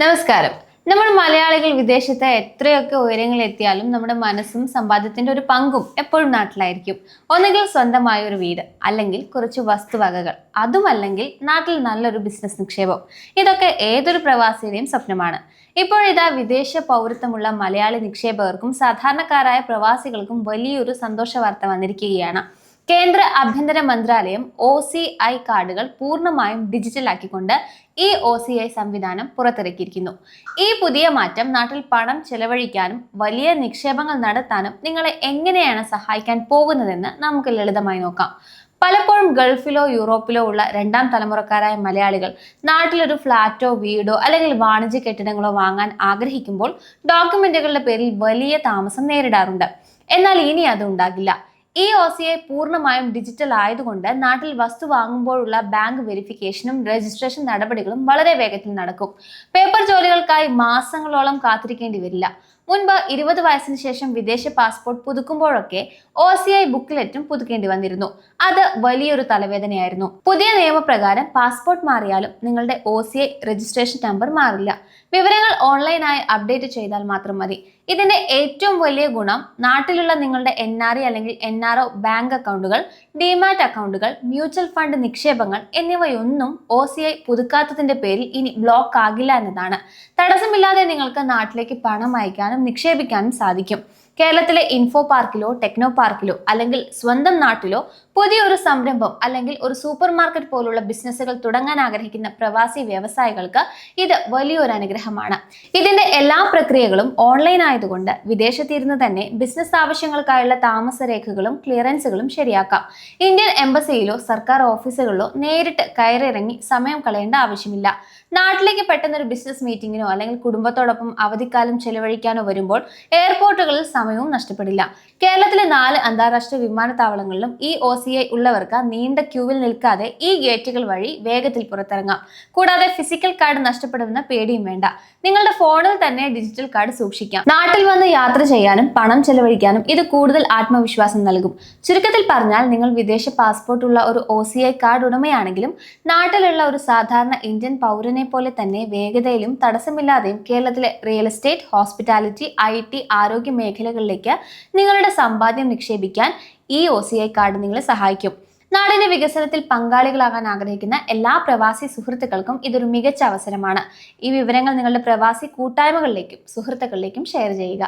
നമസ്കാരം. നമ്മൾ മലയാളികൾ വിദേശത്ത് എത്രയൊക്കെ ഉയരങ്ങളിൽ എത്തിയാലും നമ്മുടെ മനസ്സും സമ്പാദ്യത്തിന്റെ ഒരു പങ്കും എപ്പോഴും നാട്ടിലായിരിക്കും. ഒന്നുകിൽ സ്വന്തമായ ഒരു വീട്, അല്ലെങ്കിൽ കുറച്ച് വസ്തുവകകൾ, അതുമല്ലെങ്കിൽ നാട്ടിൽ നല്ലൊരു ബിസിനസ് നിക്ഷേപം. ഇതൊക്കെ ഏതൊരു പ്രവാസിയുടെയും സ്വപ്നമാണ്. ഇപ്പോഴിതാ വിദേശ പൗരത്വമുള്ള മലയാളി നിക്ഷേപകർക്കും സാധാരണക്കാരായ പ്രവാസികൾക്കും വലിയൊരു സന്തോഷ വാർത്ത വന്നിരിക്കുകയാണ്. കേന്ദ്ര ആഭ്യന്തര മന്ത്രാലയം OCI കാർഡുകൾ പൂർണ്ണമായും ഡിജിറ്റലാക്കിക്കൊണ്ട് ഈ OCI സംവിധാനം പുറത്തിറക്കിയിരിക്കുന്നു. ഈ പുതിയ മാറ്റം നാട്ടിൽ പണം ചെലവഴിക്കാനും വലിയ നിക്ഷേപങ്ങൾ നടത്താനും നിങ്ങളെ എങ്ങനെയാണ് സഹായിക്കാൻ പോകുന്നതെന്ന് നമുക്ക് ലളിതമായി നോക്കാം. പലപ്പോഴും ഗൾഫിലോ യൂറോപ്പിലോ ഉള്ള രണ്ടാം തലമുറക്കാരായ മലയാളികൾ നാട്ടിലൊരു ഫ്ലാറ്റോ വീടോ അല്ലെങ്കിൽ വാണിജ്യ കെട്ടിടങ്ങളോ വാങ്ങാൻ ആഗ്രഹിക്കുമ്പോൾ ഡോക്യുമെന്റുകളുടെ പേരിൽ വലിയ താമസം നേരിടാറുണ്ട്. എന്നാൽ ഇനി അത് ഉണ്ടാകില്ല. ഈ OCI പൂർണ്ണമായും ഡിജിറ്റൽ ആയതുകൊണ്ട് നാട്ടിൽ വസ്തു വാങ്ങുമ്പോഴുള്ള ബാങ്ക് വെരിഫിക്കേഷനും രജിസ്ട്രേഷൻ നടപടികളും വളരെ വേഗത്തിൽ നടക്കും. പേപ്പർ ജോലികൾക്കായി മാസങ്ങളോളം കാത്തിരിക്കേണ്ടി വരില്ല. മുൻപ് 20 വയസ്സിന് ശേഷം വിദേശ പാസ്പോർട്ട് പുതുക്കുമ്പോഴൊക്കെ OCI ബുക്ക്ലെറ്റും പുതുക്കേണ്ടി വന്നിരുന്നു. അത് വലിയൊരു തലവേദനയായിരുന്നു. പുതിയ നിയമപ്രകാരം പാസ്പോർട്ട് മാറിയാലും നിങ്ങളുടെ OCI രജിസ്ട്രേഷൻ നമ്പർ മാറില്ല. വിവരങ്ങൾ ഓൺലൈനായി അപ്ഡേറ്റ് ചെയ്താൽ മാത്രം മതി. ഇതിന്റെ ഏറ്റവും വലിയ ഗുണം നാട്ടിലുള്ള നിങ്ങളുടെ NRI അല്ലെങ്കിൽ NRO ബാങ്ക് അക്കൗണ്ടുകൾ, ഡിമാറ്റ് അക്കൗണ്ടുകൾ, മ്യൂച്വൽ ഫണ്ട് നിക്ഷേപങ്ങൾ എന്നിവയൊന്നും OCI പുതുക്കാത്തതിന്റെ പേരിൽ ഇനി ബ്ലോക്ക് ആകില്ല എന്നതാണ്. തടസ്സമില്ലാതെ നിങ്ങൾക്ക് നാട്ടിലേക്ക് പണം അയക്കാനും നിക്ഷേപിക്കാനും സാധിക്കും. കേരളത്തിലെ ഇൻഫോ പാർക്കിലോ ടെക്നോ പാർക്കിലോ അല്ലെങ്കിൽ സ്വന്തം നാട്ടിലോ പുതിയൊരു സംരംഭം അല്ലെങ്കിൽ ഒരു സൂപ്പർ മാർക്കറ്റ് പോലുള്ള ബിസിനസ്സുകൾ തുടങ്ങാൻ ആഗ്രഹിക്കുന്ന പ്രവാസി വ്യവസായികൾക്ക് ഇത് വലിയൊരു അനുഗ്രഹമാണ്. ഇതിന്റെ എല്ലാ പ്രക്രിയകളും ഓൺലൈൻ ആയതുകൊണ്ട് വിദേശത്തിരുന്ന് തന്നെ ബിസിനസ് ആവശ്യങ്ങൾക്കായുള്ള താമസ രേഖകളും ക്ലിയറൻസുകളും ശരിയാക്കാം. ഇന്ത്യൻ എംബസിയിലോ സർക്കാർ ഓഫീസുകളിലോ നേരിട്ട് കയറിയിറങ്ങി സമയം കളയേണ്ട ആവശ്യമില്ല. നാട്ടിലേക്ക് പെട്ടെന്നൊരു ബിസിനസ് മീറ്റിങ്ങിനോ അല്ലെങ്കിൽ കുടുംബത്തോടൊപ്പം അവധിക്കാലം ചെലവഴിക്കാനോ വരുമ്പോൾ എയർപോർട്ടുകളിൽ സമയവും നഷ്ടപ്പെടില്ല. കേരളത്തിലെ 4 അന്താരാഷ്ട്ര വിമാനത്താവളങ്ങളിലും ഈ OCI ഉള്ളവർക്ക് നീണ്ട ക്യൂവിൽ നിൽക്കാതെ ഈ ഗേറ്റുകൾ വഴി വേഗത്തിൽ പുറത്തിറങ്ങാം. കൂടാതെ ഫിസിക്കൽ കാർഡ് നഷ്ടപ്പെടുമെന്ന പേടിയും വേണ്ട. നിങ്ങളുടെ ഫോണിൽ തന്നെ ഡിജിറ്റൽ കാർഡ് സൂക്ഷിക്കാം. നാട്ടിൽ വന്ന് യാത്ര ചെയ്യാനും പണം ചെലവഴിക്കാനും ഇത് കൂടുതൽ ആത്മവിശ്വാസം നൽകും. ചുരുക്കത്തിൽ പറഞ്ഞാൽ, നിങ്ങൾ വിദേശ പാസ്പോർട്ട് ഉള്ള ഒരു OCI കാർഡ് ഉടമയാണെങ്കിലും നാട്ടിലുള്ള ഒരു സാധാരണ ഇന്ത്യൻ പൗരനെ പോലെ തന്നെ വേഗതയിലും തടസ്സമില്ലാതെയും കേരളത്തിലെ റിയൽ എസ്റ്റേറ്റ്, ഹോസ്പിറ്റാലിറ്റി, IT, ആരോഗ്യ മേഖലകളിലേക്ക് നിങ്ങളുടെ സമ്പാദ്യം നിക്ഷേപിക്കാൻ ഈ OCI കാർഡ് നിങ്ങളെ സഹായിക്കും. നാടിന്റെ വികസനത്തിൽ പങ്കാളികളാകാൻ ആഗ്രഹിക്കുന്ന എല്ലാ പ്രവാസി സുഹൃത്തുക്കൾക്കും ഇതൊരു മികച്ച അവസരമാണ്. ഈ വിവരങ്ങൾ നിങ്ങളുടെ പ്രവാസി കൂട്ടായ്മകളിലേക്കും സുഹൃത്തുക്കളിലേക്കും ഷെയർ ചെയ്യുക.